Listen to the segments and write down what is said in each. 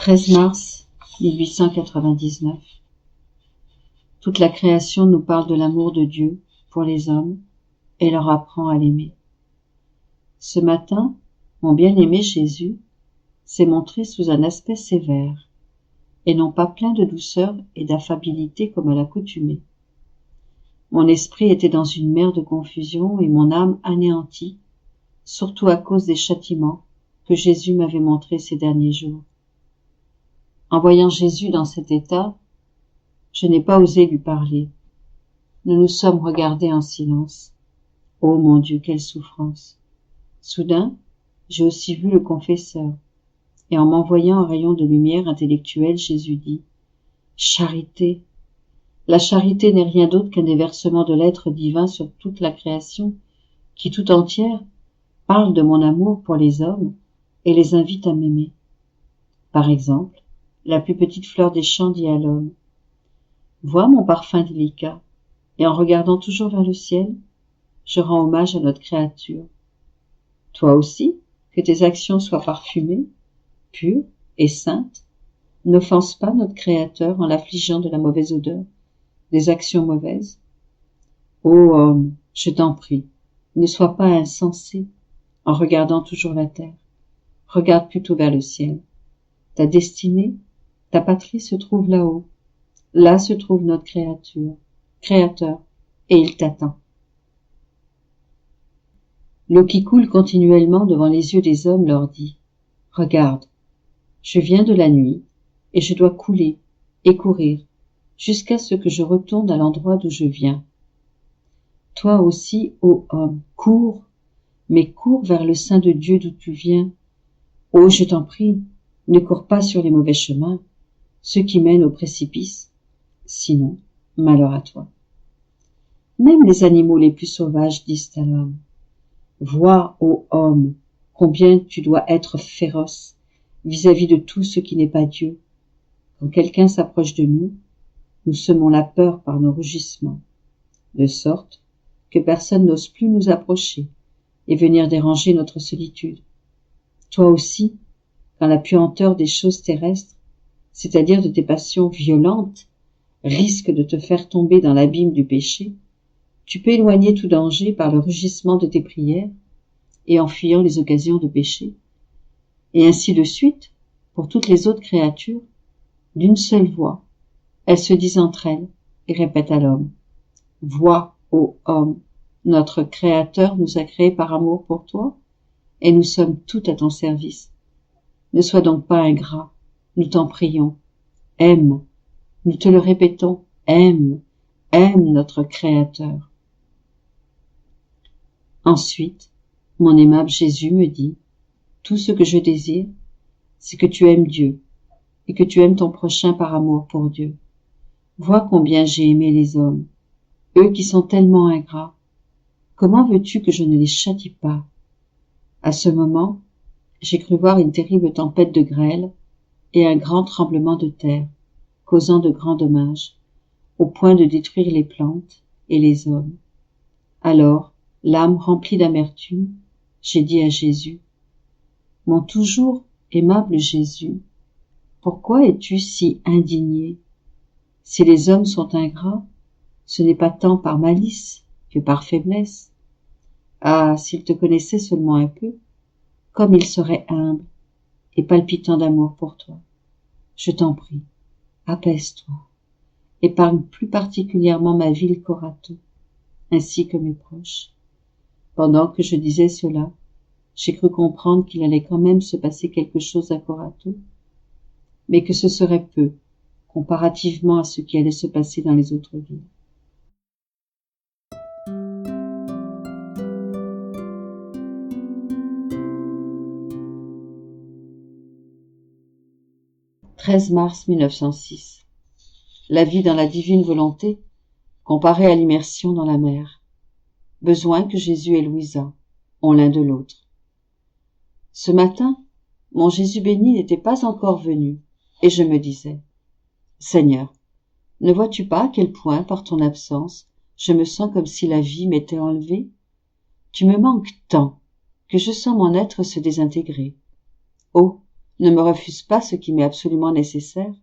13 mars 1899. Toute la création nous parle de l'amour de Dieu pour les hommes et leur apprend à l'aimer. Ce matin, mon bien-aimé Jésus s'est montré sous un aspect sévère, et non pas plein de douceur et d'affabilité comme à l'accoutumée. Mon esprit était dans une mer de confusion et mon âme anéantie, surtout à cause des châtiments que Jésus m'avait montrés ces derniers jours. En voyant Jésus dans cet état, je n'ai pas osé lui parler. Nous nous sommes regardés en silence. Oh mon Dieu, quelle souffrance! Soudain, j'ai aussi vu le confesseur, et en m'envoyant un rayon de lumière intellectuelle, Jésus dit « Charité ». La charité n'est rien d'autre qu'un déversement de l'être divin sur toute la création, qui tout entière parle de mon amour pour les hommes et les invite à m'aimer. Par exemple, la plus petite fleur des champs dit à l'homme « Vois mon parfum délicat, et en regardant toujours vers le ciel, je rends hommage à notre créature. Toi aussi, que tes actions soient parfumées, pures et saintes, n'offense pas notre Créateur en l'affligeant de la mauvaise odeur des actions mauvaises. Ô homme, je t'en prie, ne sois pas insensé en regardant toujours la terre. Regarde plutôt vers le ciel. Ta destinée, ta patrie se trouve là-haut. Là se trouve notre Créateur, et il t'attend. L'eau qui coule continuellement devant les yeux des hommes leur dit « Regarde, je viens de la nuit, et je dois couler et courir jusqu'à ce que je retourne à l'endroit d'où je viens. Toi aussi, ô homme, cours, mais cours vers le sein de Dieu d'où tu viens. Oh, je t'en prie, ne cours pas sur les mauvais chemins, ceux qui mènent au précipice, sinon, malheur à toi. » Même les animaux les plus sauvages disent à l'homme « Vois, ô homme, combien tu dois être féroce vis-à-vis de tout ce qui n'est pas Dieu. Quand quelqu'un s'approche de nous, nous semons la peur par nos rugissements, de sorte que personne n'ose plus nous approcher et venir déranger notre solitude. Toi aussi, quand la puanteur des choses terrestres, c'est-à-dire de tes passions violentes, risque de te faire tomber dans l'abîme du péché, tu peux éloigner tout danger par le rugissement de tes prières et en fuyant les occasions de péché. Et ainsi de suite, pour toutes les autres créatures, d'une seule voix, elles se disent entre elles et répètent à l'homme « Vois, ô homme, notre Créateur nous a créés par amour pour toi, et nous sommes tout à ton service. Ne sois donc pas ingrat, nous t'en prions. Aime, nous te le répétons, aime notre Créateur. » Ensuite, mon aimable Jésus me dit « Tout ce que je désire, c'est que tu aimes Dieu et que tu aimes ton prochain par amour pour Dieu. Vois combien j'ai aimé les hommes, eux qui sont tellement ingrats. Comment veux-tu que je ne les châtie pas ?» À ce moment, j'ai cru voir une terrible tempête de grêle et un grand tremblement de terre, causant de grands dommages, au point de détruire les plantes et les hommes. Alors, l'âme remplie d'amertume, j'ai dit à Jésus « Mon toujours aimable Jésus, pourquoi es-tu si indigné? Si les hommes sont ingrats, ce n'est pas tant par malice que par faiblesse. Ah, s'ils te connaissaient seulement un peu, comme ils seraient humbles et palpitants d'amour pour toi. Je t'en prie, apaise-toi, épargne plus particulièrement ma ville Corato, ainsi que mes proches. » Pendant que je disais cela, j'ai cru comprendre qu'il allait quand même se passer quelque chose à Corato, mais que ce serait peu, comparativement à ce qui allait se passer dans les autres villes. « 13 mars 1906. La vie dans la divine volonté comparée à l'immersion dans la mer. Besoin que Jésus et Louisa ont l'un de l'autre. Ce matin, mon Jésus béni n'était pas encore venu, et je me disais « Seigneur, ne vois-tu pas à quel point, par ton absence, je me sens comme si la vie m'était enlevée? Tu me manques tant que je sens mon être se désintégrer. Oh, Ne me refuse pas ce qui m'est absolument nécessaire.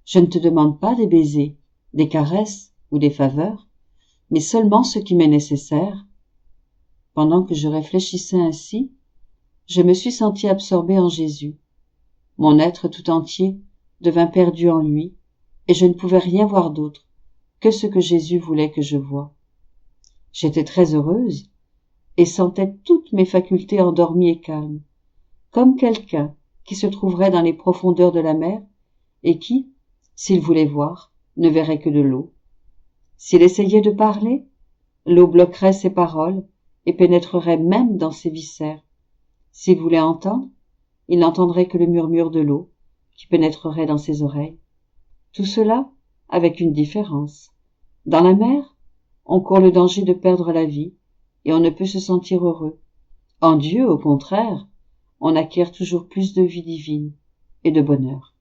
Je ne te demande pas des baisers, des caresses ou des faveurs, mais seulement ce qui m'est nécessaire. » Pendant que je réfléchissais ainsi, je me suis sentie absorbée en Jésus. Mon être tout entier devint perdu en lui, et je ne pouvais rien voir d'autre que ce que Jésus voulait que je voie. J'étais très heureuse et sentais toutes mes facultés endormies et calmes, comme quelqu'un qui se trouverait dans les profondeurs de la mer et qui, s'il voulait voir, ne verrait que de l'eau. S'il essayait de parler, l'eau bloquerait ses paroles et pénétrerait même dans ses viscères. S'il voulait entendre, il n'entendrait que le murmure de l'eau qui pénétrerait dans ses oreilles. Tout cela avec une différence. Dans la mer, on court le danger de perdre la vie et on ne peut se sentir heureux. En Dieu, au contraire, on acquiert toujours plus de vie divine et de bonheur.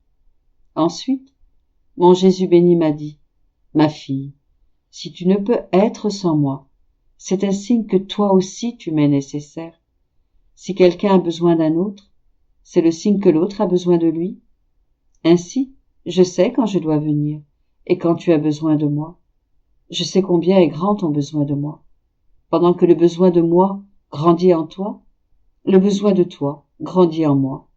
Ensuite, mon Jésus béni m'a dit, « Ma fille, si tu ne peux être sans moi, c'est un signe que toi aussi tu m'es nécessaire. Si quelqu'un a besoin d'un autre, c'est le signe que l'autre a besoin de lui. Ainsi, je sais quand je dois venir et quand tu as besoin de moi. Je sais combien est grand ton besoin de moi. Pendant que le besoin de moi grandit en toi, le besoin de toi grandit en moi.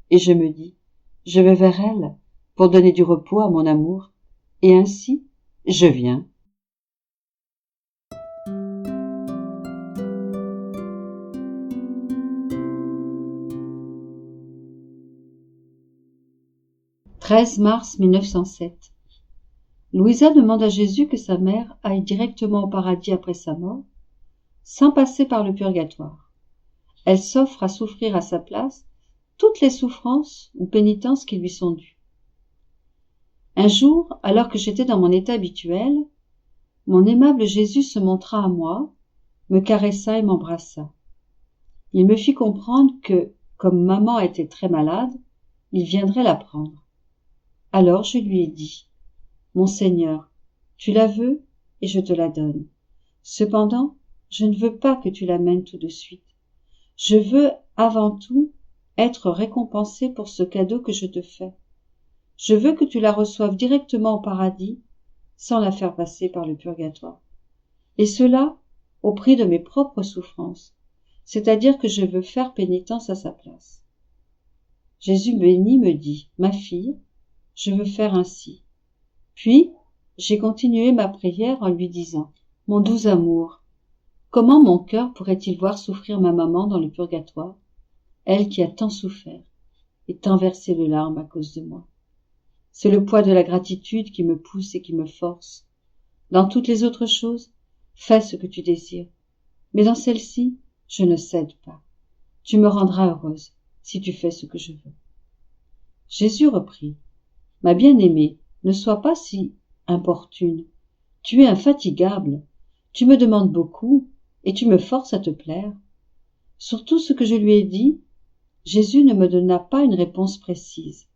Et je me dis, je vais vers elle pour donner du repos à mon amour. Et ainsi, je viens. » « 13 mars 1907. Louisa demande à Jésus que sa mère aille directement au paradis après sa mort, sans passer par le purgatoire. Elle s'offre à souffrir à sa place toutes les souffrances ou pénitences qui lui sont dues. Un jour, alors que j'étais dans mon état habituel, mon aimable Jésus se montra à moi, me caressa et m'embrassa. Il me fit comprendre que, comme maman était très malade, il viendrait la prendre. Alors je lui ai dit, « Mon Seigneur, tu la veux et je te la donne. Cependant, je ne veux pas que tu l'amènes tout de suite. Je veux, avant tout, être récompensée pour ce cadeau que je te fais. Je veux que tu la reçoives directement au paradis, sans la faire passer par le purgatoire. Et cela, au prix de mes propres souffrances, c'est-à-dire que je veux faire pénitence à sa place. » Jésus béni me dit, « Ma fille, je veux faire ainsi. » Puis, j'ai continué ma prière en lui disant, « Mon doux amour, comment mon cœur pourrait-il voir souffrir ma maman dans le purgatoire, elle qui a tant souffert et tant versé de larmes à cause de moi? C'est le poids de la gratitude qui me pousse et qui me force. Dans toutes les autres choses, fais ce que tu désires. Mais dans celle-ci, je ne cède pas. Tu me rendras heureuse si tu fais ce que je veux. » Jésus reprit, « Ma bien-aimée, ne sois pas si importune. Tu es infatigable. Tu me demandes beaucoup et tu me forces à te plaire. » Sur tout ce que je lui ai dit, Jésus ne me donna pas une réponse précise,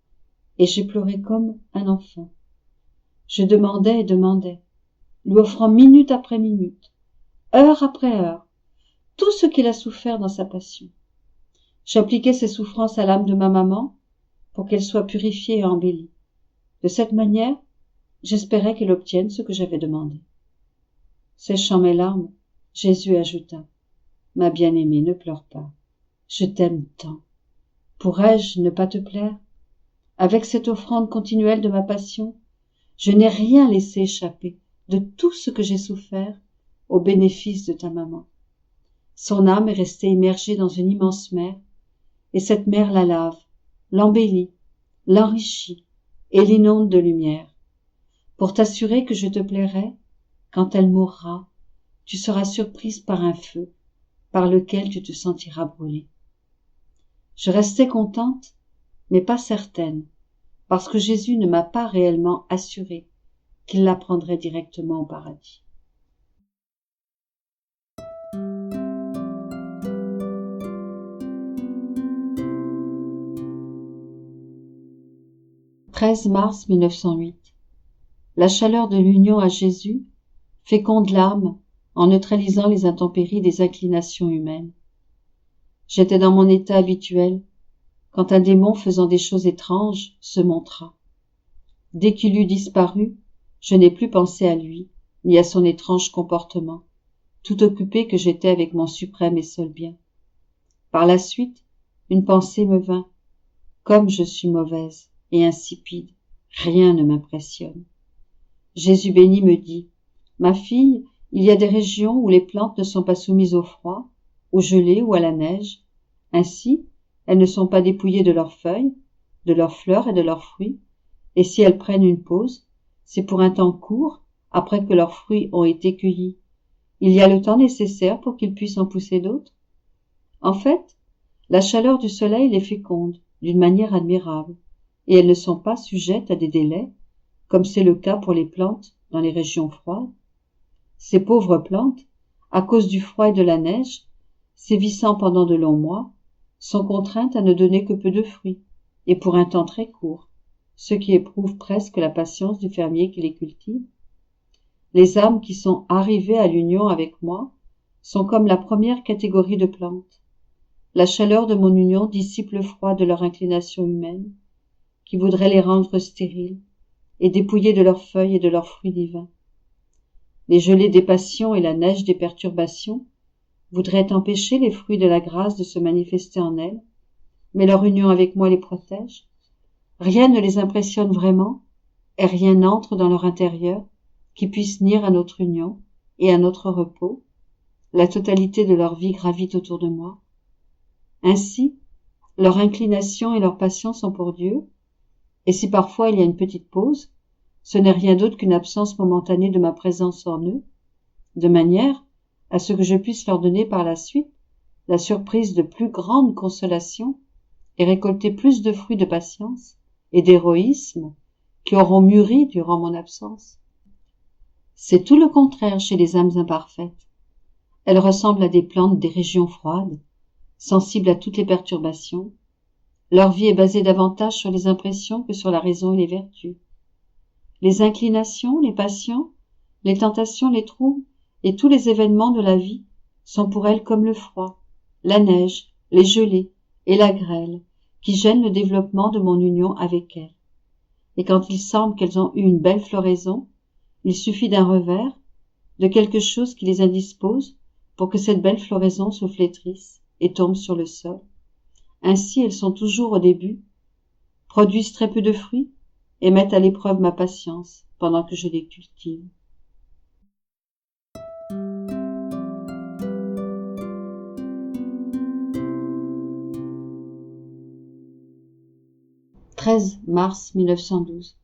et j'ai pleuré comme un enfant. Je demandais et demandais, lui offrant minute après minute, heure après heure, tout ce qu'il a souffert dans sa passion. J'appliquais ces souffrances à l'âme de ma maman pour qu'elle soit purifiée et embellie. De cette manière, j'espérais qu'elle obtienne ce que j'avais demandé. Séchant mes larmes, Jésus ajouta, « Ma bien-aimée, ne pleure pas. Je t'aime tant. Pourrais-je ne pas te plaire? Avec cette offrande continuelle de ma passion, je n'ai rien laissé échapper de tout ce que j'ai souffert au bénéfice de ta maman. Son âme est restée immergée dans une immense mer, et cette mer la lave, l'embellit, l'enrichit et l'inonde de lumière. Pour t'assurer que je te plairai, quand elle mourra, tu seras surprise par un feu, par lequel tu te sentiras brûlée. » Je restais contente, mais pas certaine, parce que Jésus ne m'a pas réellement assuré qu'il la prendrait directement au paradis. « 13 mars 1908. La chaleur de l'union à Jésus féconde l'âme en neutralisant les intempéries des inclinations humaines. J'étais dans mon état habituel, quand un démon faisant des choses étranges se montra. Dès qu'il eut disparu, je n'ai plus pensé à lui, ni à son étrange comportement, tout occupé que j'étais avec mon suprême et seul bien. Par la suite, une pensée me vint. Comme je suis mauvaise et insipide, rien ne m'impressionne. Jésus béni me dit, « Ma fille, il y a des régions où les plantes ne sont pas soumises au froid, au gelé ou à la neige. Ainsi, elles ne sont pas dépouillées de leurs feuilles, de leurs fleurs et de leurs fruits, et si elles prennent une pause, c'est pour un temps court, après que leurs fruits ont été cueillis. Il y a le temps nécessaire pour qu'ils puissent en pousser d'autres. En fait, la chaleur du soleil les féconde d'une manière admirable, et elles ne sont pas sujettes à des délais, comme c'est le cas pour les plantes dans les régions froides. Ces pauvres plantes, à cause du froid et de la neige, sévissant pendant de longs mois, sont contraintes à ne donner que peu de fruits, et pour un temps très court, ce qui éprouve presque la patience du fermier qui les cultive. Les âmes qui sont arrivées à l'union avec moi sont comme la première catégorie de plantes. La chaleur de mon union dissipe le froid de leur inclination humaine, qui voudrait les rendre stériles et dépouillées de leurs feuilles et de leurs fruits divins. Les gelées des passions et la neige des perturbations voudraient empêcher les fruits de la grâce de se manifester en elles, mais leur union avec moi les protège. Rien ne les impressionne vraiment, et rien n'entre dans leur intérieur qui puisse nuire à notre union et à notre repos. La totalité de leur vie gravite autour de moi. Ainsi, leur inclination et leur passion sont pour Dieu, et si parfois il y a une petite pause, ce n'est rien d'autre qu'une absence momentanée de ma présence en eux, de manière à ce que je puisse leur donner par la suite la surprise de plus grandes consolations et récolter plus de fruits de patience et d'héroïsme qui auront mûri durant mon absence. C'est tout le contraire chez les âmes imparfaites. Elles ressemblent à des plantes des régions froides, sensibles à toutes les perturbations. Leur vie est basée davantage sur les impressions que sur la raison et les vertus. Les inclinations, les passions, les tentations, les troubles et tous les événements de la vie sont pour elles comme le froid, la neige, les gelées et la grêle qui gênent le développement de mon union avec elles. Et quand il semble qu'elles ont eu une belle floraison, il suffit d'un revers, de quelque chose qui les indispose pour que cette belle floraison se flétrisse et tombe sur le sol. Ainsi elles sont toujours au début, produisent très peu de fruits et mettent à l'épreuve ma patience pendant que je les cultive. « 13 mars 1912.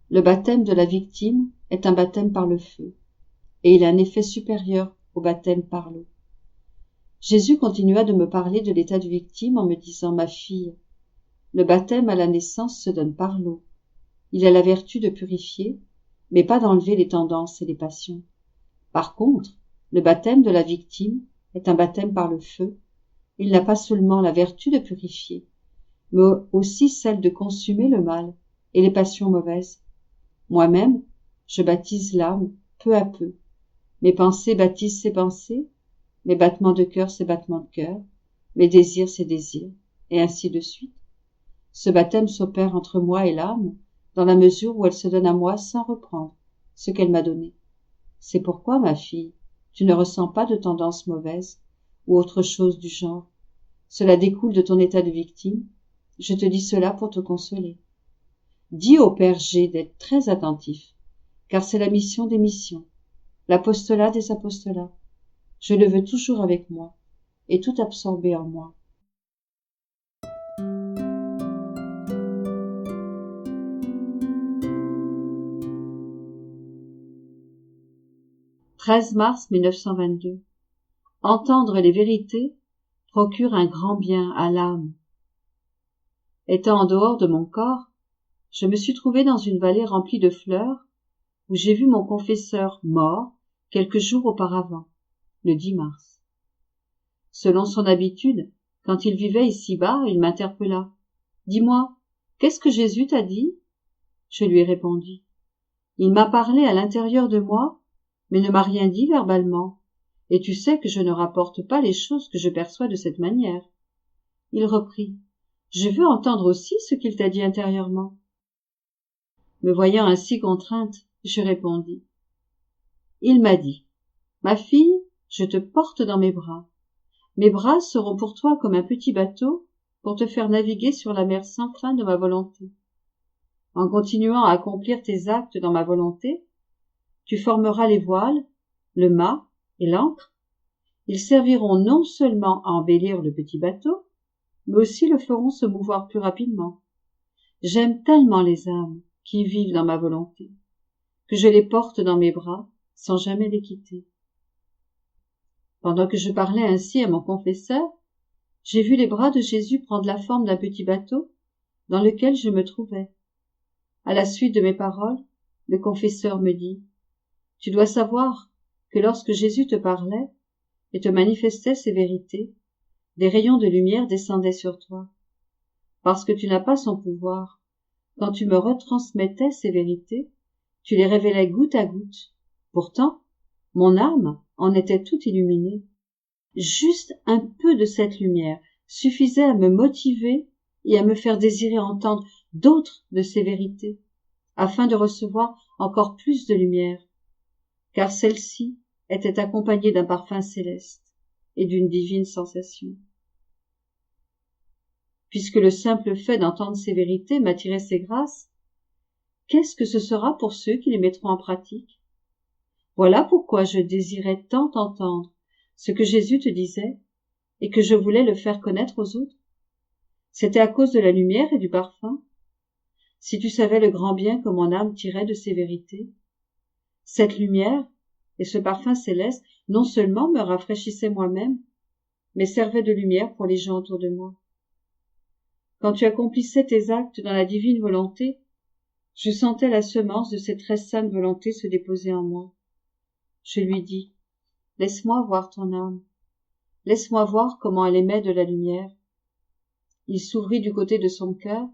Le baptême de la victime est un baptême par le feu, et il a un effet supérieur au baptême par l'eau. Jésus continua de me parler de l'état de victime en me disant « Ma fille, le baptême à la naissance se donne par l'eau. Il a la vertu de purifier, mais pas d'enlever les tendances et les passions. Par contre, le baptême de la victime est un baptême par le feu. Il n'a pas seulement la vertu de purifier, mais aussi celle de consumer le mal et les passions mauvaises. Moi-même, je baptise l'âme peu à peu. Mes pensées baptisent ses pensées, mes battements de cœur ses battements de cœur, mes désirs ses désirs, et ainsi de suite. Ce baptême s'opère entre moi et l'âme, dans la mesure où elle se donne à moi sans reprendre ce qu'elle m'a donné. C'est pourquoi, ma fille, tu ne ressens pas de tendance mauvaise ou autre chose du genre. Cela découle de ton état de victime. Je te dis cela pour te consoler. Dis au Père G d'être très attentif, car c'est la mission des missions, l'apostolat des apostolats. Je le veux toujours avec moi, et tout absorbé en moi. « 13 mars 1922. Entendre les vérités procure un grand bien à l'âme. Étant en dehors de mon corps, je me suis trouvé dans une vallée remplie de fleurs, où j'ai vu mon confesseur mort quelques jours auparavant, le 10 mars. Selon son habitude, quand il vivait ici-bas, il m'interpella. « Dis-moi, qu'est-ce que Jésus t'a dit ?» Je lui ai répondu. Il m'a parlé à l'intérieur de moi, mais ne m'a rien dit verbalement, et tu sais que je ne rapporte pas les choses que je perçois de cette manière. Il reprit. Je veux entendre aussi ce qu'il t'a dit intérieurement. Me voyant ainsi contrainte, je répondis. Il m'a dit, ma fille, je te porte dans mes bras. Mes bras seront pour toi comme un petit bateau pour te faire naviguer sur la mer sans fin de ma volonté. En continuant à accomplir tes actes dans ma volonté, tu formeras les voiles, le mât et l'ancre. Ils serviront non seulement à embellir le petit bateau, mais aussi le feront se mouvoir plus rapidement. J'aime tellement les âmes qui vivent dans ma volonté, que je les porte dans mes bras sans jamais les quitter. Pendant que je parlais ainsi à mon confesseur, j'ai vu les bras de Jésus prendre la forme d'un petit bateau dans lequel je me trouvais. À la suite de mes paroles, le confesseur me dit, « Tu dois savoir que lorsque Jésus te parlait et te manifestait ses vérités, des rayons de lumière descendaient sur toi. Parce que tu n'as pas son pouvoir, quand tu me retransmettais ces vérités, tu les révélais goutte à goutte. Pourtant, mon âme en était toute illuminée. Juste un peu de cette lumière suffisait à me motiver et à me faire désirer entendre d'autres de ces vérités, afin de recevoir encore plus de lumière, car celle-ci était accompagnée d'un parfum céleste et d'une divine sensation. Puisque le simple fait d'entendre ces vérités m'attirait ces grâces, qu'est-ce que ce sera pour ceux qui les mettront en pratique? Voilà pourquoi je désirais tant entendre ce que Jésus te disait et que je voulais le faire connaître aux autres. C'était à cause de la lumière et du parfum. Si tu savais le grand bien que mon âme tirait de ces vérités, cette lumière et ce parfum céleste non seulement me rafraîchissaient moi-même, mais servaient de lumière pour les gens autour de moi. Quand tu accomplissais tes actes dans la divine volonté, je sentais la semence de cette très sainte volonté se déposer en moi. Je lui dis, laisse-moi voir ton âme, laisse-moi voir comment elle émet de la lumière. Il s'ouvrit du côté de son cœur,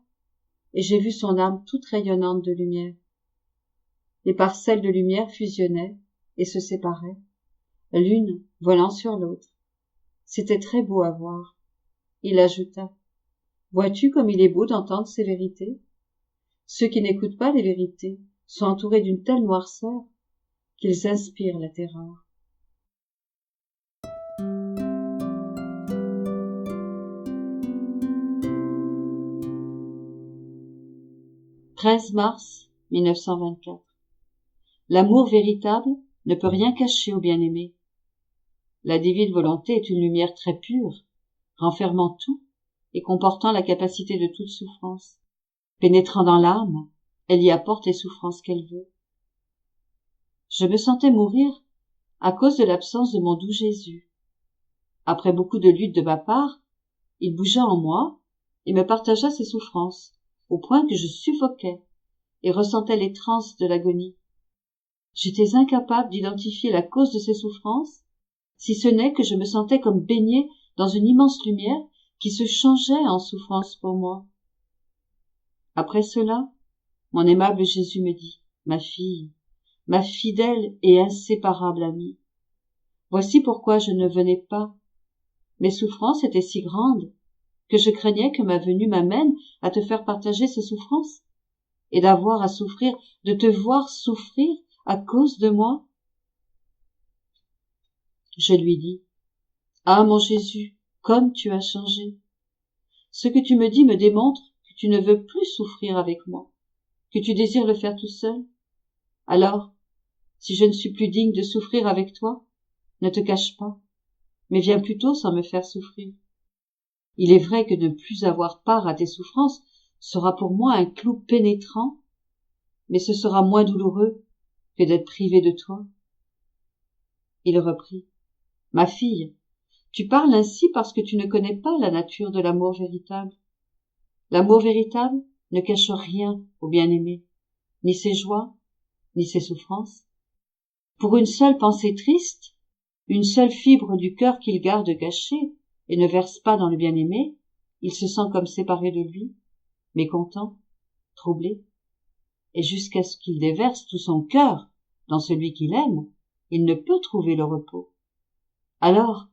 et j'ai vu son âme toute rayonnante de lumière. Les parcelles de lumière fusionnaient et se séparaient, l'une volant sur l'autre. C'était très beau à voir. Il ajouta, vois-tu comme il est beau d'entendre ces vérités? Ceux qui n'écoutent pas les vérités sont entourés d'une telle noirceur qu'ils inspirent la terreur. 13 mars 1924. L'amour véritable ne peut rien cacher au bien-aimé. La divine volonté est une lumière très pure, renfermant tout et comportant la capacité de toute souffrance. Pénétrant dans l'âme, elle y apporte les souffrances qu'elle veut. Je me sentais mourir à cause de l'absence de mon doux Jésus. Après beaucoup de luttes de ma part, il bougea en moi et me partagea ses souffrances, au point que je suffoquais et ressentais les transes de l'agonie. J'étais incapable d'identifier la cause de ces souffrances, si ce n'est que je me sentais comme baignée dans une immense lumière qui se changeait en souffrance pour moi. Après cela, mon aimable Jésus me dit, ma fille, ma fidèle et inséparable amie, voici pourquoi je ne venais pas. Mes souffrances étaient si grandes que je craignais que ma venue m'amène à te faire partager ces souffrances et d'avoir à souffrir, de te voir souffrir à cause de moi. Je lui dis, ah mon Jésus, comme tu as changé. Ce que tu me dis me démontre que tu ne veux plus souffrir avec moi, que tu désires le faire tout seul. Alors, si je ne suis plus digne de souffrir avec toi, ne te cache pas, mais viens plutôt sans me faire souffrir. Il est vrai que ne plus avoir part à tes souffrances sera pour moi un clou pénétrant, mais ce sera moins douloureux que d'être privé de toi. Il reprit, ma fille, tu parles ainsi parce que tu ne connais pas la nature de l'amour véritable. L'amour véritable ne cache rien au bien-aimé, ni ses joies, ni ses souffrances. Pour une seule pensée triste, une seule fibre du cœur qu'il garde cachée et ne verse pas dans le bien-aimé, il se sent comme séparé de lui, mécontent, troublé, et jusqu'à ce qu'il déverse tout son cœur dans celui qu'il aime, il ne peut trouver le repos. Alors,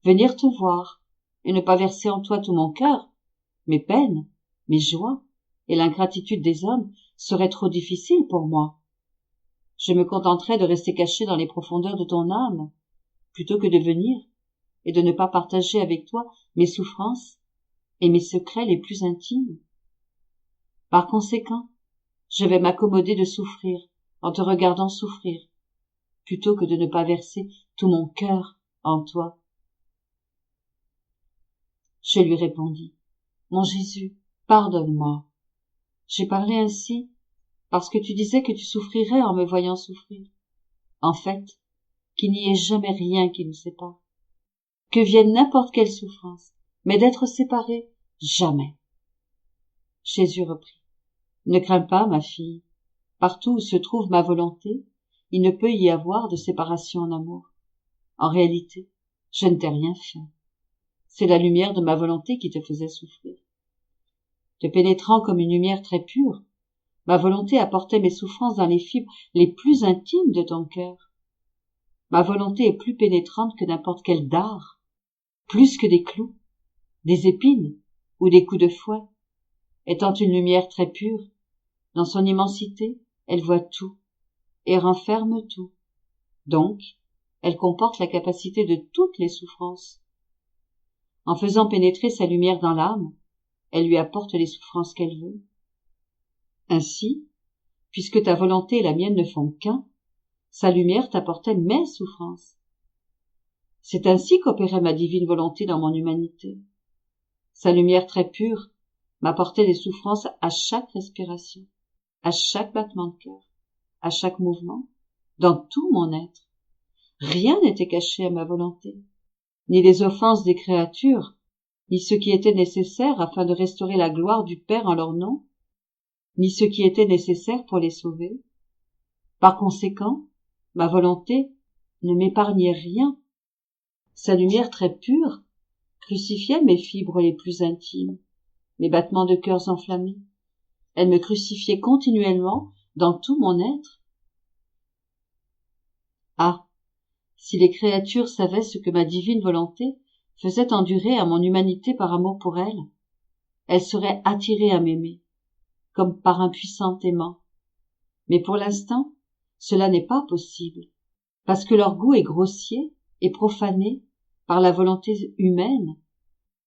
venir te voir et ne pas verser en toi tout mon cœur mes peines, mes joies et l'ingratitude des hommes seraient trop difficiles pour moi. Je me contenterais de rester caché dans les profondeurs de ton âme, plutôt que de venir et de ne pas partager avec toi mes souffrances et mes secrets les plus intimes. Par conséquent, je vais m'accommoder de souffrir en te regardant souffrir, plutôt que de ne pas verser tout mon cœur en toi. Je lui répondis, mon Jésus, pardonne-moi. J'ai parlé ainsi parce que tu disais que tu souffrirais en me voyant souffrir. En fait, qu'il n'y ait jamais rien qui nous sépare. Que vienne n'importe quelle souffrance, mais d'être séparés, jamais. Jésus reprit, ne crains pas, ma fille. Partout où se trouve ma volonté, il ne peut y avoir de séparation en amour. En réalité, je ne t'ai rien fait. C'est la lumière de ma volonté qui te faisait souffrir. Te pénétrant comme une lumière très pure, ma volonté apportait mes souffrances dans les fibres les plus intimes de ton cœur. Ma volonté est plus pénétrante que n'importe quel dard, plus que des clous, des épines ou des coups de fouet. Étant une lumière très pure, dans son immensité, elle voit tout et renferme tout. Donc, elle comporte la capacité de toutes les souffrances. En faisant pénétrer sa lumière dans l'âme, elle lui apporte les souffrances qu'elle veut. Ainsi, puisque ta volonté et la mienne ne font qu'un, sa lumière t'apportait mes souffrances. C'est ainsi qu'opérait ma divine volonté dans mon humanité. Sa lumière très pure m'apportait des souffrances à chaque respiration, à chaque battement de cœur, à chaque mouvement, dans tout mon être. Rien n'était caché à ma volonté, ni les offenses des créatures, ni ce qui était nécessaire afin de restaurer la gloire du Père en leur nom, ni ce qui était nécessaire pour les sauver. Par conséquent, ma volonté ne m'épargnait rien. Sa lumière très pure crucifiait mes fibres les plus intimes, mes battements de cœurs enflammés. Elle me crucifiait continuellement dans tout mon être. Ah, si les créatures savaient ce que ma divine volonté faisait endurer à mon humanité par amour pour elles seraient attirées à m'aimer, comme par un puissant aimant. Mais pour l'instant, cela n'est pas possible, parce que leur goût est grossier et profané par la volonté humaine.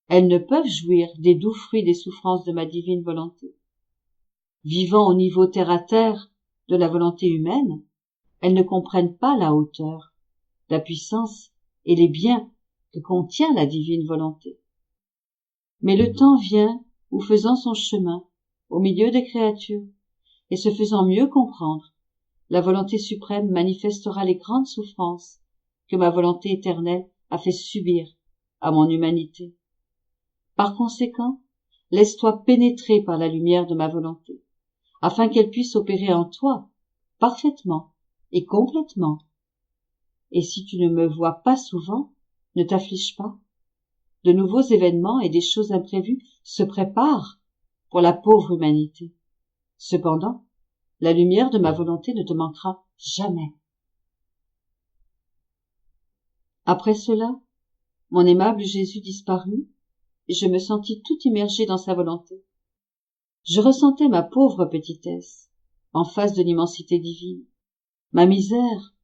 Elles ne peuvent jouir des doux fruits des souffrances de ma divine volonté. Vivant au niveau terre-à-terre de la volonté humaine, elles ne comprennent pas la hauteur, la puissance et les biens que contient la divine volonté. Mais le temps vient où, faisant son chemin au milieu des créatures et se faisant mieux comprendre, la volonté suprême manifestera les grandes souffrances que ma volonté éternelle a fait subir à mon humanité. Par conséquent, laisse-toi pénétrer par la lumière de ma volonté, afin qu'elle puisse opérer en toi parfaitement et complètement. Et si tu ne me vois pas souvent, ne t'afflige pas. De nouveaux événements et des choses imprévues se préparent pour la pauvre humanité. Cependant, la lumière de ma volonté ne te manquera jamais. Après cela, mon aimable Jésus disparut, et je me sentis tout immergé dans sa volonté. Je ressentais ma pauvre petitesse en face de l'immensité divine, ma misère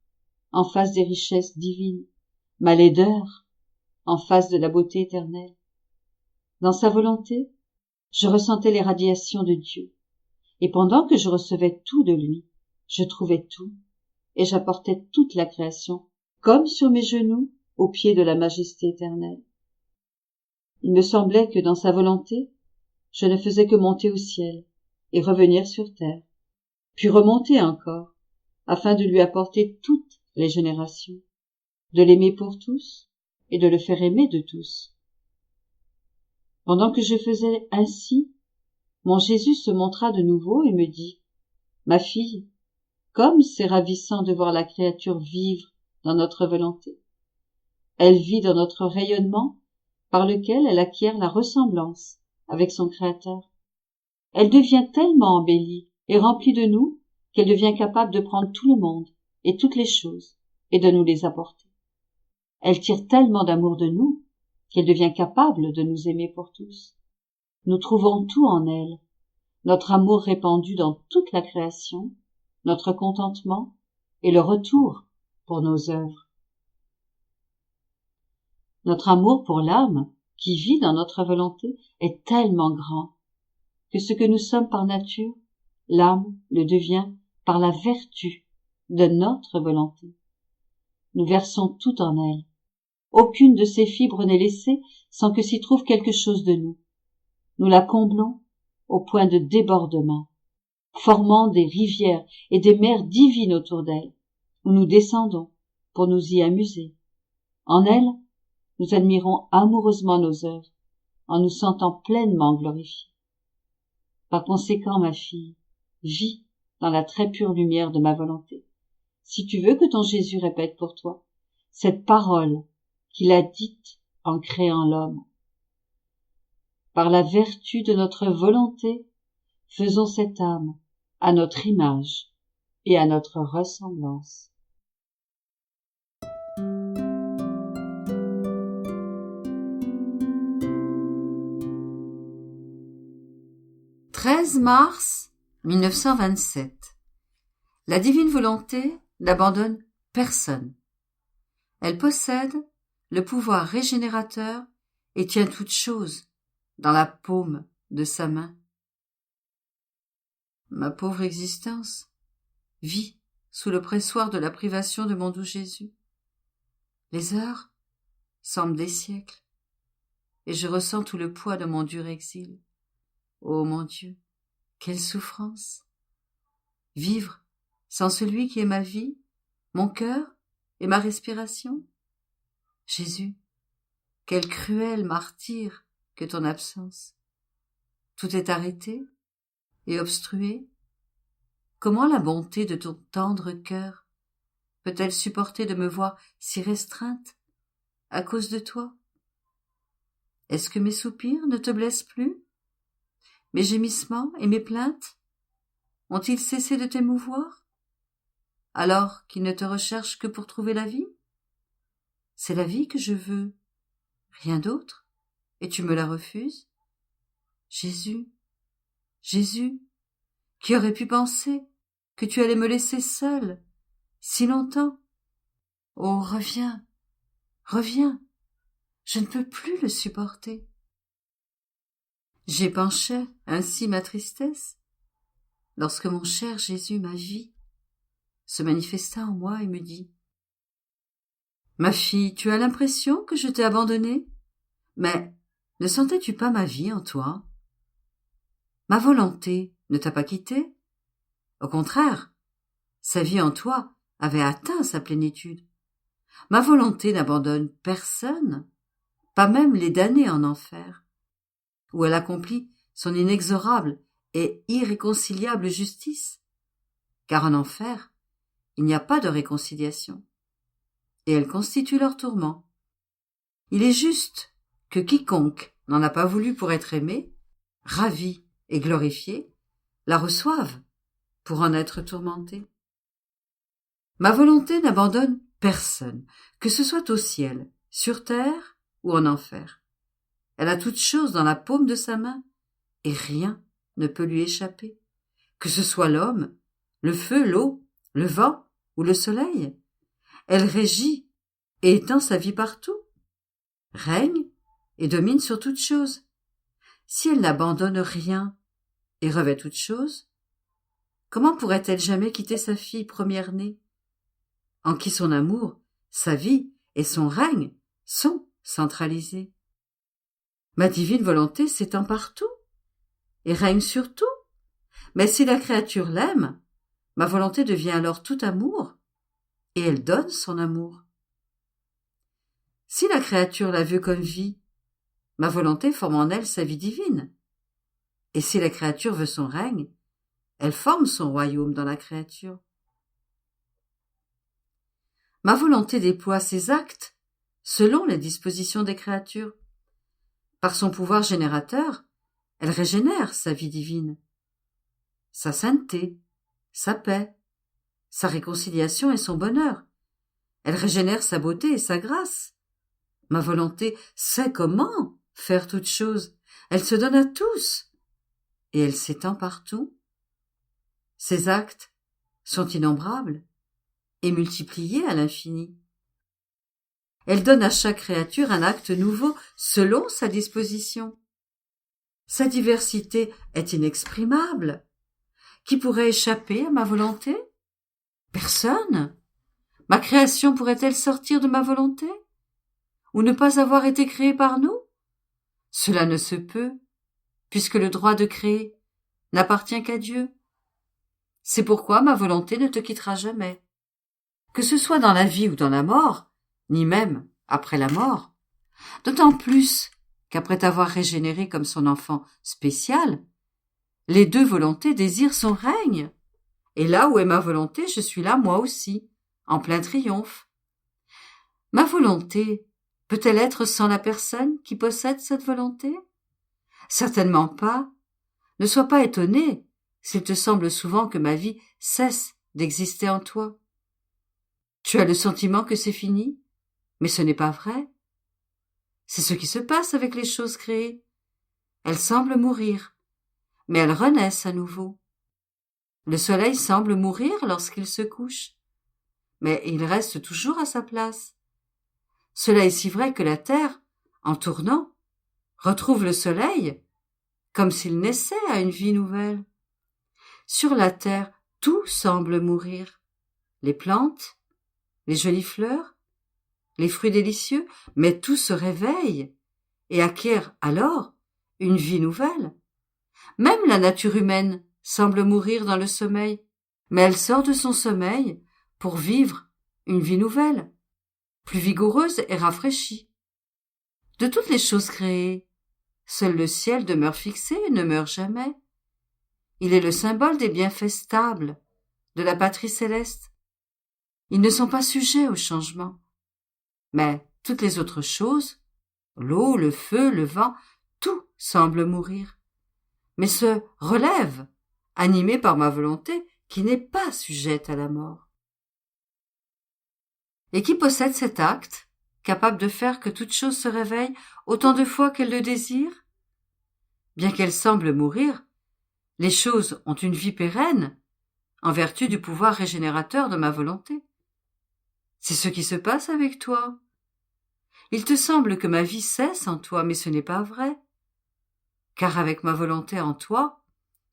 en face des richesses divines, ma laideur en face de la beauté éternelle. Dans sa volonté, je ressentais les radiations de Dieu, et pendant que je recevais tout de lui, je trouvais tout, et j'apportais toute la création, comme sur mes genoux, aux pieds de la majesté éternelle. Il me semblait que dans sa volonté, je ne faisais que monter au ciel et revenir sur terre, puis remonter encore, afin de lui apporter toutes les générations, de l'aimer pour tous et de le faire aimer de tous. Pendant que je faisais ainsi, mon Jésus se montra de nouveau et me dit, « Ma fille, comme c'est ravissant de voir la créature vivre dans notre volonté. Elle vit dans notre rayonnement par lequel elle acquiert la ressemblance avec son Créateur. Elle devient tellement embellie et remplie de nous qu'elle devient capable de prendre tout le monde et toutes les choses et de nous les apporter. Elle tire tellement d'amour de nous qu'elle devient capable de nous aimer pour tous. Nous trouvons tout en elle, notre amour répandu dans toute la création, notre contentement et le retour pour nos œuvres. Notre amour pour l'âme, qui vit dans notre volonté, est tellement grand que ce que nous sommes par nature, l'âme le devient par la vertu de notre volonté. Nous versons tout en elle. Aucune de ses fibres n'est laissée sans que s'y trouve quelque chose de nous. Nous la comblons au point de débordement, formant des rivières et des mers divines autour d'elle, où nous descendons pour nous y amuser. En elle, nous admirons amoureusement nos œuvres, en nous sentant pleinement glorifiés. Par conséquent, ma fille, vis dans la très pure lumière de ma volonté. Si tu veux que ton Jésus répète pour toi cette parole qu'il a dite en créant l'homme. Par la vertu de notre volonté, faisons cette âme à notre image et à notre ressemblance. « 13 mars 1927. La divine volonté n'abandonne personne. Elle possède le pouvoir régénérateur et tient toute chose dans la paume de sa main. Ma pauvre existence vit sous le pressoir de la privation de mon doux Jésus. Les heures semblent des siècles, et je ressens tout le poids de mon dur exil. Ô mon Dieu, quelle souffrance! Vivre sans celui qui est ma vie, mon cœur et ma respiration. Jésus, quel cruel martyre que ton absence. Tout est arrêté et obstrué. Comment la bonté de ton tendre cœur peut-elle supporter de me voir si restreinte à cause de toi? Est-ce que mes soupirs ne te blessent plus? Mes gémissements et mes plaintes ont-ils cessé de t'émouvoir, alors qu'ils ne te recherchent que pour trouver la vie? C'est la vie que je veux, rien d'autre, et tu me la refuses? Jésus, Jésus, qui aurait pu penser que tu allais me laisser seule si longtemps? Oh, reviens, reviens, je ne peux plus le supporter. J'épanchais ainsi ma tristesse lorsque mon cher Jésus, ma vie, se manifesta en moi et me dit: Ma fille, tu as l'impression que je t'ai abandonnée, mais ne sentais-tu pas ma vie en toi? Ma volonté ne t'a pas quittée. Au contraire, sa vie en toi avait atteint sa plénitude. Ma volonté n'abandonne personne, pas même les damnés en enfer, où elle accomplit son inexorable et irréconciliable justice, car en enfer, il n'y a pas de réconciliation, et elle constitue leur tourment. Il est juste que quiconque n'en a pas voulu pour être aimé, ravi et glorifié, la reçoive pour en être tourmenté. Ma volonté n'abandonne personne, que ce soit au ciel, sur terre ou en enfer. Elle a toutes choses dans la paume de sa main, et rien ne peut lui échapper, que ce soit l'homme, le feu, l'eau, le vent ou le soleil. Elle régit et étend sa vie partout, règne et domine sur toutes choses. Si elle n'abandonne rien et revêt toutes choses, comment pourrait-elle jamais quitter sa fille première-née, en qui son amour, sa vie et son règne sont centralisés? Ma divine volonté s'étend partout et règne sur tout. Mais si la créature l'aime, ma volonté devient alors tout amour, et elle donne son amour. Si la créature la veut comme vie, ma volonté forme en elle sa vie divine. Et si la créature veut son règne, elle forme son royaume dans la créature. Ma volonté déploie ses actes selon les dispositions des créatures. Par son pouvoir générateur, elle régénère sa vie divine, sa sainteté, sa paix, sa réconciliation et son bonheur. Elle régénère sa beauté et sa grâce. Ma volonté sait comment faire toutes choses, Elle se donne à tous, et elle s'étend partout. Ses actes sont innombrables et multipliés à l'infini. Elle donne à chaque créature un acte nouveau selon sa disposition. Sa diversité est inexprimable. Qui pourrait échapper à ma volonté? Personne. Ma création pourrait-elle sortir de ma volonté? Ou ne pas avoir été créée par nous? Cela ne se peut, puisque le droit de créer n'appartient qu'à Dieu. C'est pourquoi ma volonté ne te quittera jamais. Que ce soit dans la vie ou dans la mort, ni même après la mort. D'autant plus qu'après t'avoir régénéré comme son enfant spécial, les deux volontés désirent son règne. Et là où est ma volonté, je suis là moi aussi, en plein triomphe. Ma volonté peut-elle être sans la personne qui possède cette volonté? Certainement pas. Ne sois pas étonné s'il te semble souvent que ma vie cesse d'exister en toi. Tu as le sentiment que c'est fini, mais ce n'est pas vrai. C'est ce qui se passe avec les choses créées. Elles semblent mourir, mais elles renaissent à nouveau. Le soleil semble mourir lorsqu'il se couche, mais il reste toujours à sa place. Cela est si vrai que la terre, en tournant, retrouve le soleil comme s'il naissait à une vie nouvelle. Sur la terre, tout semble mourir. Les plantes, les jolies fleurs, les fruits délicieux, mais tout se réveille et acquiert alors une vie nouvelle. Même la nature humaine semble mourir dans le sommeil, mais elle sort de son sommeil pour vivre une vie nouvelle, plus vigoureuse et rafraîchie. De toutes les choses créées, seul le ciel demeure fixé et ne meurt jamais. Il est le symbole des bienfaits stables de la patrie céleste. Ils ne sont pas sujets au changement. Mais toutes les autres choses, l'eau, le feu, le vent, tout semble mourir, mais se relève, animé par ma volonté qui n'est pas sujette à la mort. Et qui possède cet acte, capable de faire que toute chose se réveille autant de fois qu'elle le désire? Bien qu'elles semblent mourir, les choses ont une vie pérenne, en vertu du pouvoir régénérateur de ma volonté. C'est ce qui se passe avec toi. Il te semble que ma vie cesse en toi, mais ce n'est pas vrai. Car avec ma volonté en toi,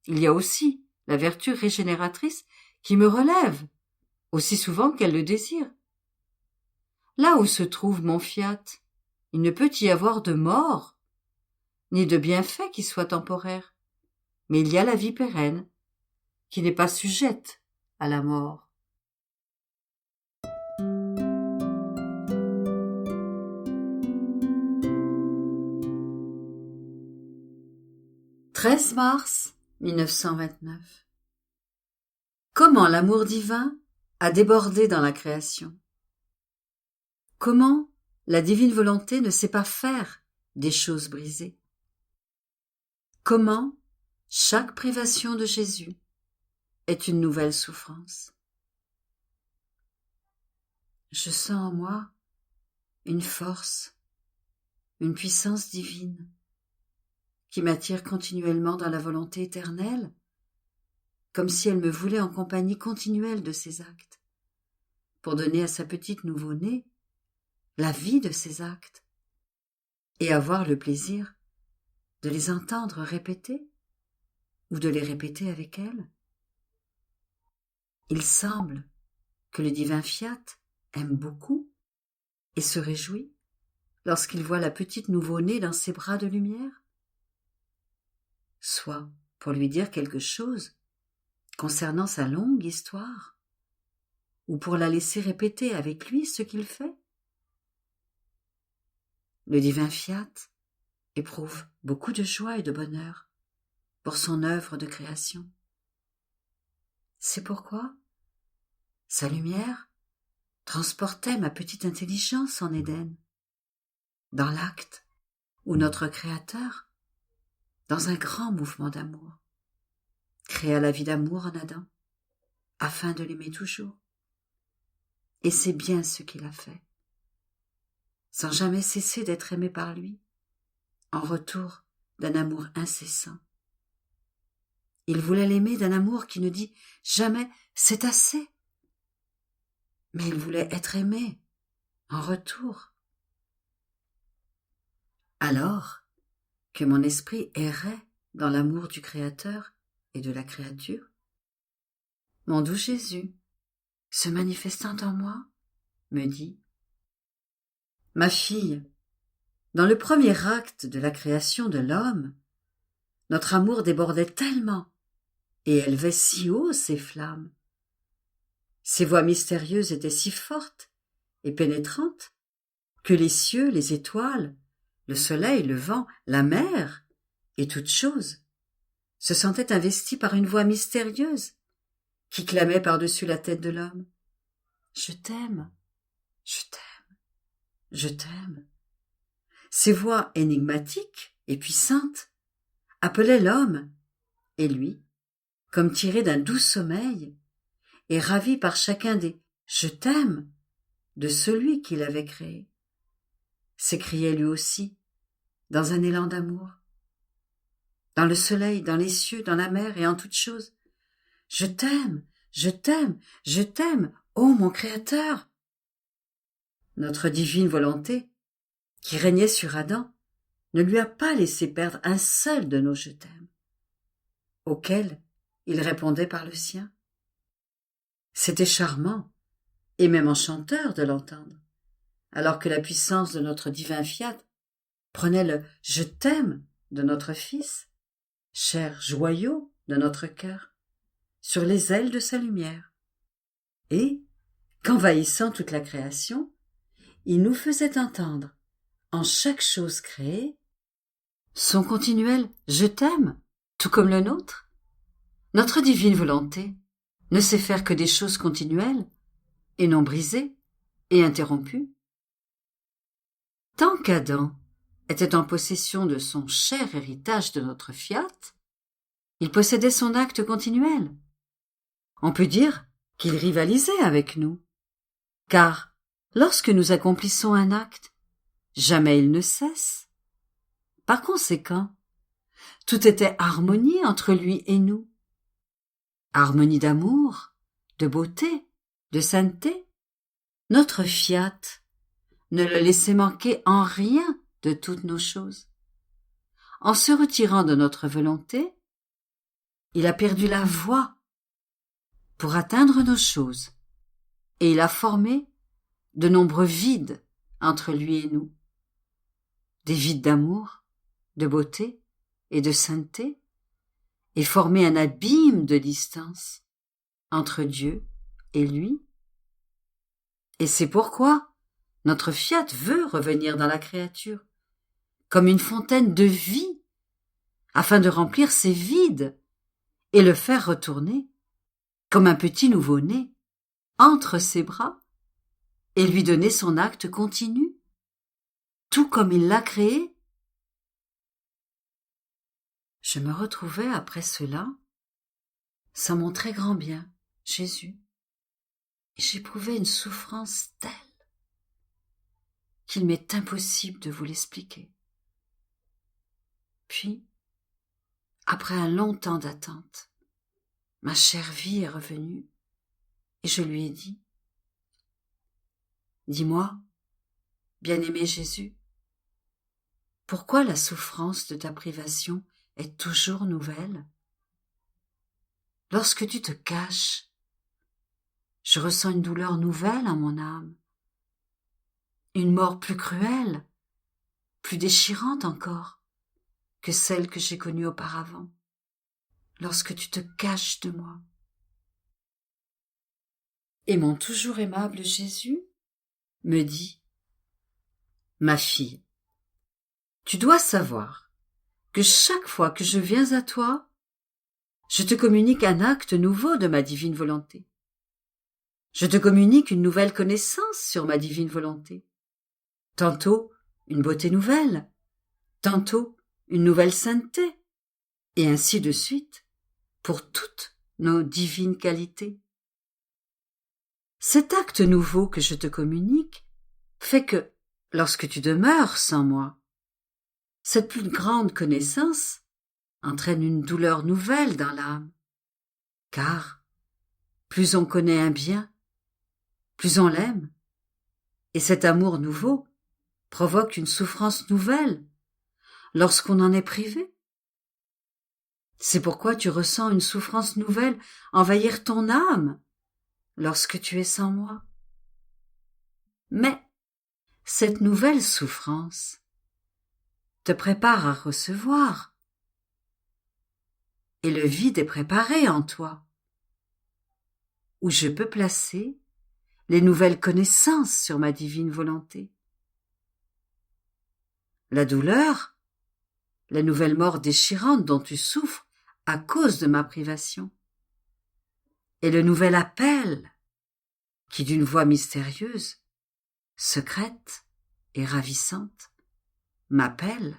il y a aussi la vertu régénératrice qui me relève, aussi souvent qu'elle le désire. Là où se trouve mon fiat, il ne peut y avoir de mort, ni de bienfait qui soit temporaire, mais il y a la vie pérenne, qui n'est pas sujette à la mort. 13 mars 1929. Comment l'amour divin a débordé dans la création? Comment la divine volonté ne sait pas faire des choses brisées? Comment chaque privation de Jésus est une nouvelle souffrance? Je sens en moi une force, une puissance divine qui m'attire continuellement dans la volonté éternelle, comme si elle me voulait en compagnie continuelle de ses actes, pour donner à sa petite nouveau-née la vie de ses actes, et avoir le plaisir de les entendre répéter, ou de les répéter avec elle. Il semble que le divin Fiat aime beaucoup et se réjouit lorsqu'il voit la petite nouveau-née dans ses bras de lumière, soit pour lui dire quelque chose concernant sa longue histoire, ou pour la laisser répéter avec lui ce qu'il fait. Le divin Fiat éprouve beaucoup de joie et de bonheur pour son œuvre de création. C'est pourquoi sa lumière transportait ma petite intelligence en Éden, dans l'acte où notre Créateur, dans un grand mouvement d'amour, créa la vie d'amour en Adam, afin de l'aimer toujours. Et c'est bien ce qu'il a fait, sans jamais cesser d'être aimé par lui, en retour d'un amour incessant. Il voulait l'aimer d'un amour qui ne dit jamais « c'est assez ». Mais il voulait être aimé en retour. Alors que mon esprit errait dans l'amour du Créateur et de la créature, mon doux Jésus, se manifestant en moi, me dit « Ma fille, dans le premier acte de la création de l'homme, notre amour débordait tellement et élevait si haut ses flammes. Ses voix mystérieuses étaient si fortes et pénétrantes que les cieux, les étoiles, le soleil, le vent, la mer et toutes choses se sentaient investis par une voix mystérieuse qui clamait par-dessus la tête de l'homme. Je t'aime, je t'aime, je t'aime. Ces voix énigmatiques et puissantes appelaient l'homme, et lui, comme tiré d'un doux sommeil, et ravi par chacun des « je t'aime » de celui qui l'avait créé, s'écriait lui aussi, dans un élan d'amour. Dans le soleil, dans les cieux, dans la mer et en toutes choses. Je t'aime, je t'aime, je t'aime, ô mon Créateur! Notre divine volonté, qui régnait sur Adam, ne lui a pas laissé perdre un seul de nos je t'aime, auxquels il répondait par le sien. C'était charmant et même enchanteur de l'entendre, alors que la puissance de notre divin fiat prenait le « je t'aime » de notre Fils, cher joyau de notre cœur, sur les ailes de sa lumière. Et, qu'envahissant toute la création, il nous faisait entendre, en chaque chose créée, son continuel « je t'aime », tout comme le nôtre. Notre divine volonté ne sait faire que des choses continuelles, et non brisées et interrompues. Tant qu'Adam était en possession de son cher héritage de notre fiat, il possédait son acte continuel. On peut dire qu'il rivalisait avec nous, car lorsque nous accomplissons un acte, jamais il ne cesse. Par conséquent, tout était harmonie entre lui et nous. Harmonie d'amour, de beauté, de sainteté. Notre fiat ne le laissait manquer en rien de toutes nos choses. En se retirant de notre volonté, il a perdu la voie pour atteindre nos choses, et il a formé de nombreux vides entre lui et nous. Des vides d'amour, de beauté et de sainteté, et formé un abîme de distance entre Dieu et lui. Et c'est pourquoi notre fiat veut revenir dans la créature, comme une fontaine de vie, afin de remplir ces vides et le faire retourner, comme un petit nouveau-né, entre ses bras, et lui donner son acte continu, tout comme il l'a créé. Je me retrouvais après cela, sans mon très grand bien, Jésus, et j'éprouvais une souffrance telle qu'il m'est impossible de vous l'expliquer. Puis, après un long temps d'attente, ma chère vie est revenue, et je lui ai dit, « Dis-moi, bien-aimé Jésus, pourquoi la souffrance de ta privation est toujours nouvelle? Lorsque tu te caches, je ressens une douleur nouvelle en mon âme, une mort plus cruelle, plus déchirante encore que celle que j'ai connue auparavant, lorsque tu te caches de moi. » Et mon toujours aimable Jésus me dit, « Ma fille, tu dois savoir que chaque fois que je viens à toi, je te communique un acte nouveau de ma divine volonté. Je te communique une nouvelle connaissance sur ma divine volonté. Tantôt une beauté nouvelle, tantôt une nouvelle sainteté, et ainsi de suite, pour toutes nos divines qualités. Cet acte nouveau que je te communique fait que, lorsque tu demeures sans moi, Cette plus grande connaissance entraîne une douleur nouvelle dans l'âme, car plus on connaît un bien, plus on l'aime, et cet amour nouveau provoque une souffrance nouvelle lorsqu'on en est privé. C'est pourquoi tu ressens une souffrance nouvelle envahir ton âme lorsque tu es sans moi. Mais cette nouvelle souffrance te prépare à recevoir, et le vide est préparé en toi, où je peux placer les nouvelles connaissances sur ma divine volonté. La douleur, la nouvelle mort déchirante dont tu souffres à cause de ma privation, et le nouvel appel qui, d'une voix mystérieuse, secrète et ravissante, m'appelle.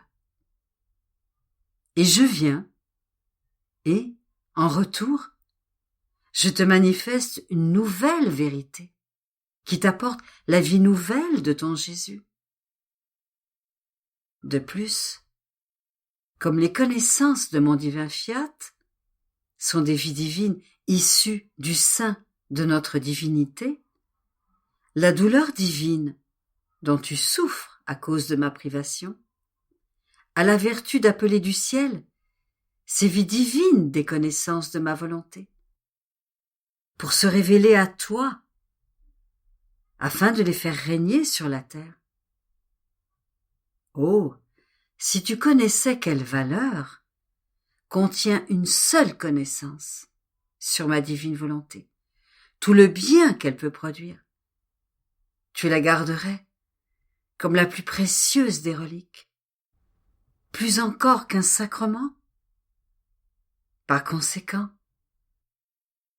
Et je viens, et, en retour, je te manifeste une nouvelle vérité qui t'apporte la vie nouvelle de ton Jésus. De plus, comme les connaissances de mon divin fiat sont des vies divines issues du sein de notre divinité, la douleur divine dont tu souffres à cause de ma privation a la vertu d'appeler du ciel ces vies divines des connaissances de ma volonté, pour se révéler à toi, afin de les faire régner sur la terre. Oh, si tu connaissais quelle valeur contient une seule connaissance sur ma divine volonté, tout le bien qu'elle peut produire, tu la garderais comme la plus précieuse des reliques, plus encore qu'un sacrement. Par conséquent,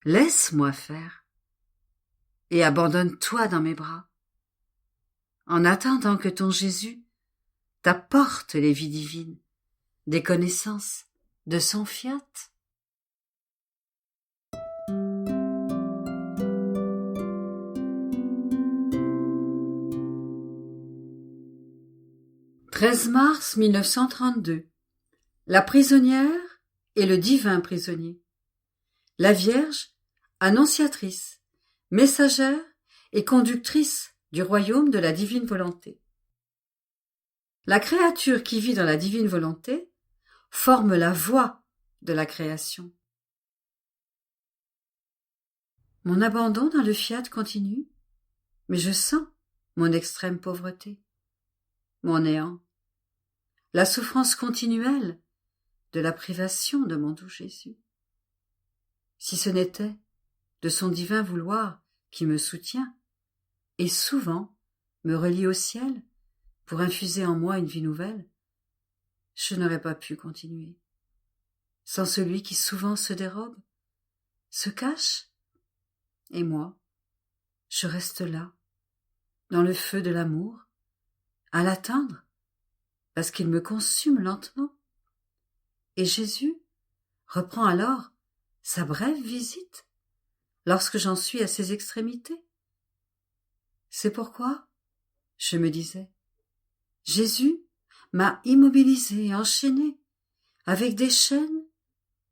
laisse-moi faire et abandonne-toi dans mes bras, en attendant que ton Jésus t'apporte les vies divines, des connaissances de son fiat. « 13 mars 1932. La prisonnière et le divin prisonnier. La Vierge, annonciatrice, messagère et conductrice du royaume de la divine volonté. La créature qui vit dans la divine volonté forme la voie de la création. Mon abandon dans le fiat continue, mais je sens mon extrême pauvreté, mon néant, la souffrance continuelle de la privation de mon doux Jésus. Si ce n'était de son divin vouloir qui me soutient et souvent me relie au ciel pour infuser en moi une vie nouvelle, je n'aurais pas pu continuer. Sans celui qui souvent se dérobe, se cache, et moi, je reste là, dans le feu de l'amour, à l'attendre, parce qu'il me consume lentement. Et Jésus reprend alors sa brève visite lorsque j'en suis à ses extrémités. C'est pourquoi, je me disais, Jésus m'a immobilisé et enchaîné avec des chaînes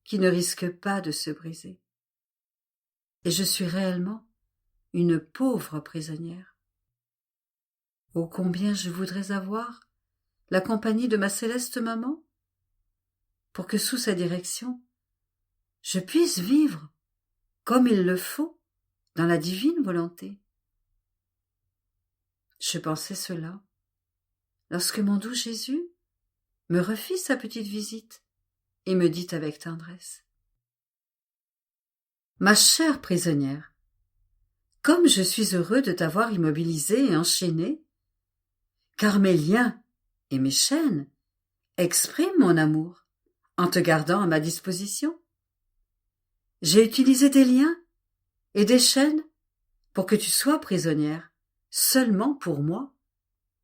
qui ne risquent pas de se briser. Et je suis réellement une pauvre prisonnière. Oh, combien je voudrais avoir la compagnie de ma céleste maman, pour que sous sa direction, je puisse vivre comme il le faut dans la divine volonté. Je pensais cela lorsque mon doux Jésus me refit sa petite visite et me dit avec tendresse: « Ma chère prisonnière, comme je suis heureux de t'avoir immobilisée et enchaînée, car mes liens et mes chaînes expriment mon amour en te gardant à ma disposition. J'ai utilisé des liens et des chaînes pour que tu sois prisonnière, seulement pour moi.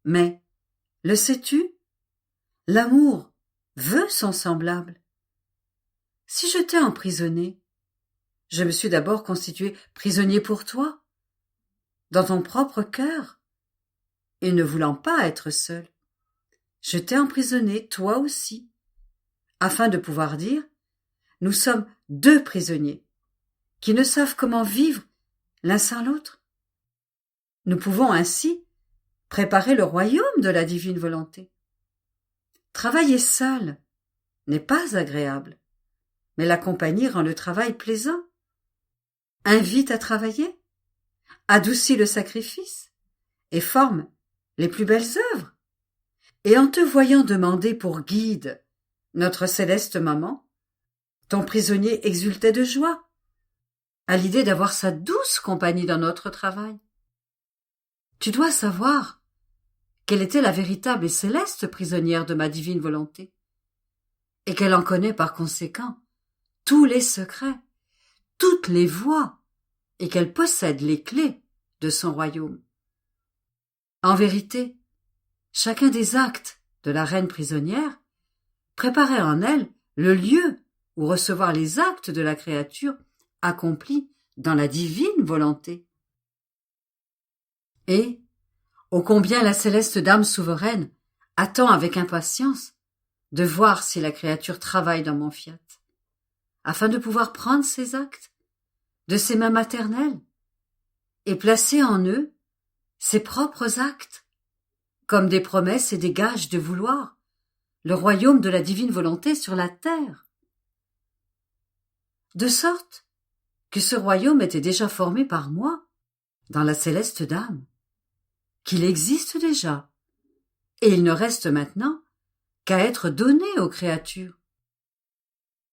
Mais, le sais-tu, l'amour veut son semblable. Si je t'ai emprisonné, je me suis d'abord constitué prisonnier pour toi, dans ton propre cœur, et ne voulant pas être seul, je t'ai emprisonné, toi aussi, afin de pouvoir dire, nous sommes deux prisonniers, qui ne savent comment vivre l'un sans l'autre. Nous pouvons ainsi préparer le royaume de la divine volonté. Travailler seul n'est pas agréable, mais la compagnie rend le travail plaisant, invite à travailler, adoucit le sacrifice et forme les plus belles œuvres. Et en te voyant demander pour guide notre céleste maman, ton prisonnier exultait de joie à l'idée d'avoir sa douce compagnie dans notre travail. Tu dois savoir qu'elle était la véritable et céleste prisonnière de ma divine volonté, et qu'elle en connaît par conséquent tous les secrets, toutes les voies, et qu'elle possède les clés de son royaume. En vérité, chacun des actes de la reine prisonnière préparait en elle le lieu où recevoir les actes de la créature accomplis dans la divine volonté. Et, ô combien la céleste dame souveraine attend avec impatience de voir si la créature travaille dans mon fiat, afin de pouvoir prendre ses actes de ses mains maternelles et placer en eux ses propres actes, comme des promesses et des gages de vouloir le royaume de la divine volonté sur la terre. De sorte que ce royaume était déjà formé par moi dans la céleste dame, qu'il existe déjà, et il ne reste maintenant qu'à être donné aux créatures.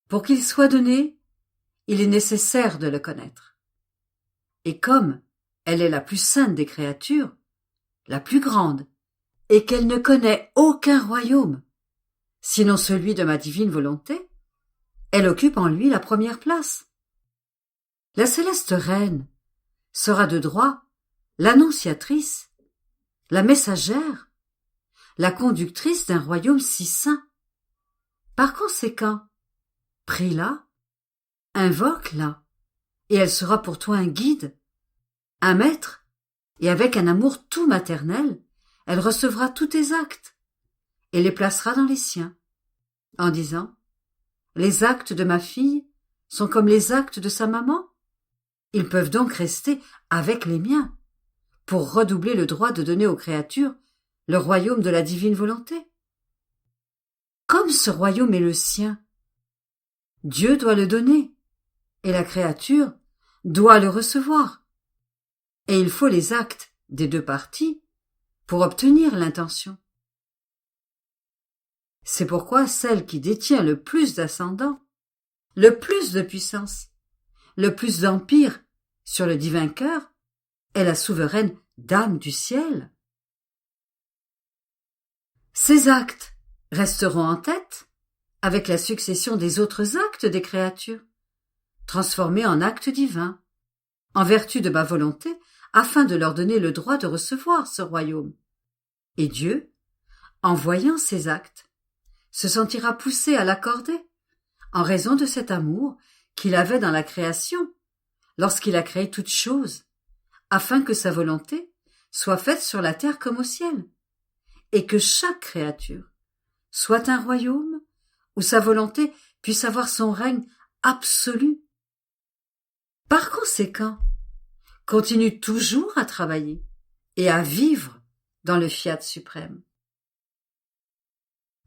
Pour qu'il soit donné, il est nécessaire de le connaître. Et comme elle est la plus sainte des créatures, la plus grande, et qu'elle ne connaît aucun royaume, sinon celui de ma divine volonté, elle occupe en lui la première place. La céleste reine sera de droit l'annonciatrice, la messagère, la conductrice d'un royaume si saint. Par conséquent, prie-la, invoque-la, et elle sera pour toi un guide, un maître, et avec un amour tout maternel, elle recevra tous tes actes et les placera dans les siens, en disant « Les actes de ma fille sont comme les actes de sa maman. Ils peuvent donc rester avec les miens pour redoubler le droit de donner aux créatures le royaume de la divine volonté. Comme ce royaume est le sien, Dieu doit le donner et la créature doit le recevoir. Et il faut les actes des deux parties pour obtenir l'intention. C'est pourquoi celle qui détient le plus d'ascendant, le plus de puissance, le plus d'empire sur le divin cœur est la souveraine dame du ciel. Ces actes resteront en tête avec la succession des autres actes des créatures, transformés en actes divins, en vertu de ma volonté, afin de leur donner le droit de recevoir ce royaume. Et Dieu, en voyant ces actes, se sentira poussé à l'accorder, en raison de cet amour qu'il avait dans la création, lorsqu'il a créé toutes choses, afin que sa volonté soit faite sur la terre comme au ciel, et que chaque créature soit un royaume où sa volonté puisse avoir son règne absolu. Par conséquent, continue toujours à travailler et à vivre dans le fiat suprême.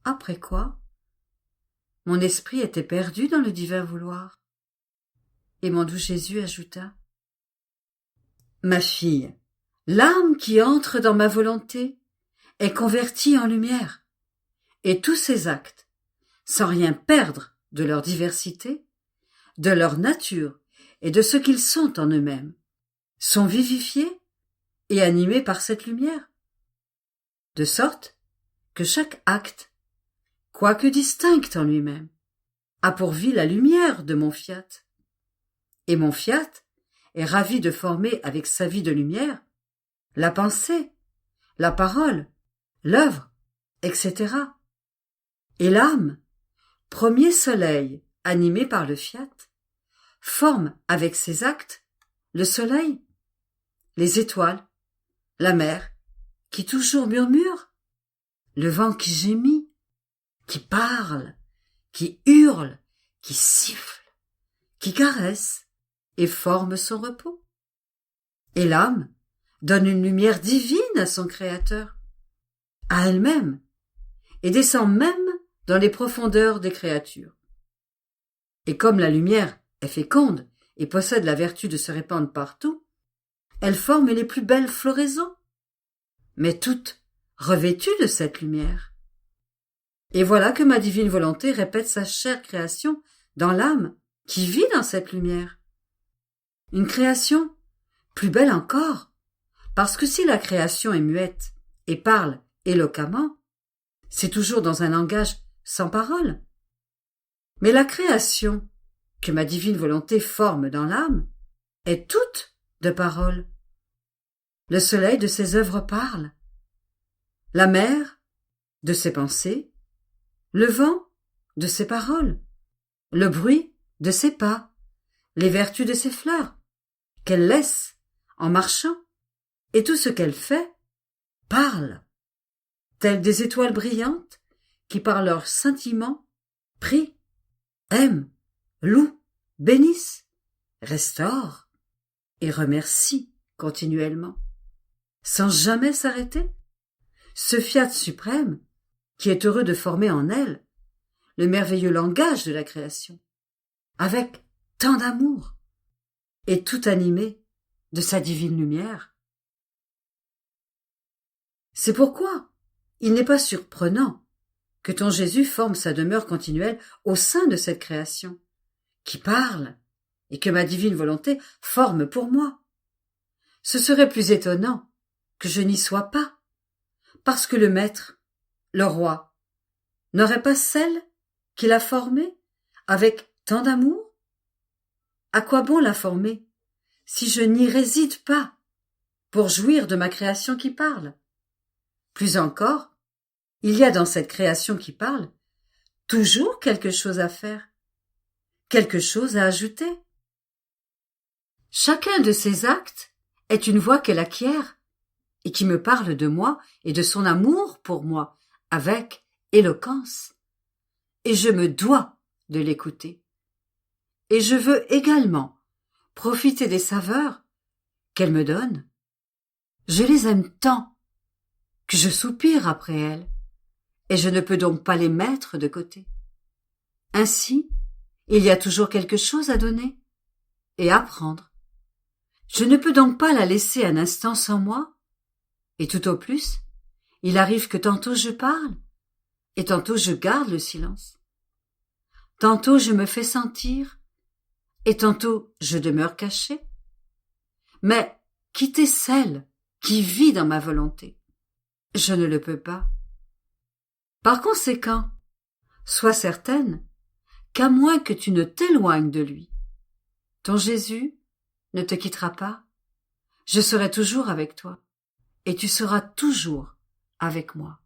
Après quoi, mon esprit était perdu dans le divin vouloir. Et mon doux Jésus ajouta « Ma fille, l'âme qui entre dans ma volonté est convertie en lumière, et tous ses actes, sans rien perdre de leur diversité, de leur nature et de ce qu'ils sont en eux-mêmes, sont vivifiés et animés par cette lumière, de sorte que chaque acte, quoique distinct en lui-même, a pour vie la lumière de mon fiat. Et mon fiat est ravi de former avec sa vie de lumière la pensée, la parole, l'œuvre, etc. Et l'âme, premier soleil animé par le fiat, forme avec ses actes le soleil, les étoiles, la mer, qui toujours murmure, le vent qui gémit, qui parle, qui hurle, qui siffle, qui caresse et forme son repos. Et l'âme donne une lumière divine à son Créateur, à elle-même, et descend même dans les profondeurs des créatures. Et comme la lumière est féconde et possède la vertu de se répandre partout, elle forme les plus belles floraisons, mais toutes revêtues de cette lumière. Et voilà que ma divine volonté répète sa chère création dans l'âme qui vit dans cette lumière. Une création plus belle encore, parce que si la création est muette et parle éloquemment, c'est toujours dans un langage sans parole. Mais la création que ma divine volonté forme dans l'âme est toute de parole. Le soleil de ses œuvres parle, la mer de ses pensées, le vent de ses paroles, le bruit de ses pas, les vertus de ses fleurs, qu'elle laisse en marchant, et tout ce qu'elle fait parle, telles des étoiles brillantes qui par leur scintillement prient, aiment, louent, bénissent, restaurent et remercient continuellement, sans jamais s'arrêter, ce fiat suprême qui est heureux de former en elle le merveilleux langage de la création, avec tant d'amour et tout animé de sa divine lumière. C'est pourquoi il n'est pas surprenant que ton Jésus forme sa demeure continuelle au sein de cette création, qui parle et que ma divine volonté forme pour moi. Ce serait plus étonnant que je n'y sois pas, parce que le Maître, le Roi, n'aurait pas celle qu'il a formée avec tant d'amour? À quoi bon la former si je n'y réside pas pour jouir de ma création qui parle? Plus encore, il y a dans cette création qui parle toujours quelque chose à faire, quelque chose à ajouter. Chacun de ces actes est une voix qu'elle acquiert et qui me parle de moi et de son amour pour moi avec éloquence. Et je me dois de l'écouter. Et je veux également profiter des saveurs qu'elle me donne. Je les aime tant que je soupire après elles, et je ne peux donc pas les mettre de côté. Ainsi, il y a toujours quelque chose à donner et à prendre. Je ne peux donc pas la laisser un instant sans moi, et tout au plus, il arrive que tantôt je parle, et tantôt je garde le silence. Tantôt je me fais sentir, et tantôt je demeure caché. Mais quitter celle qui vit dans ma volonté, je ne le peux pas. Par conséquent, sois certaine qu'à moins que tu ne t'éloignes de lui, ton Jésus ne te quittera pas. Je serai toujours avec toi, et tu seras toujours avec moi.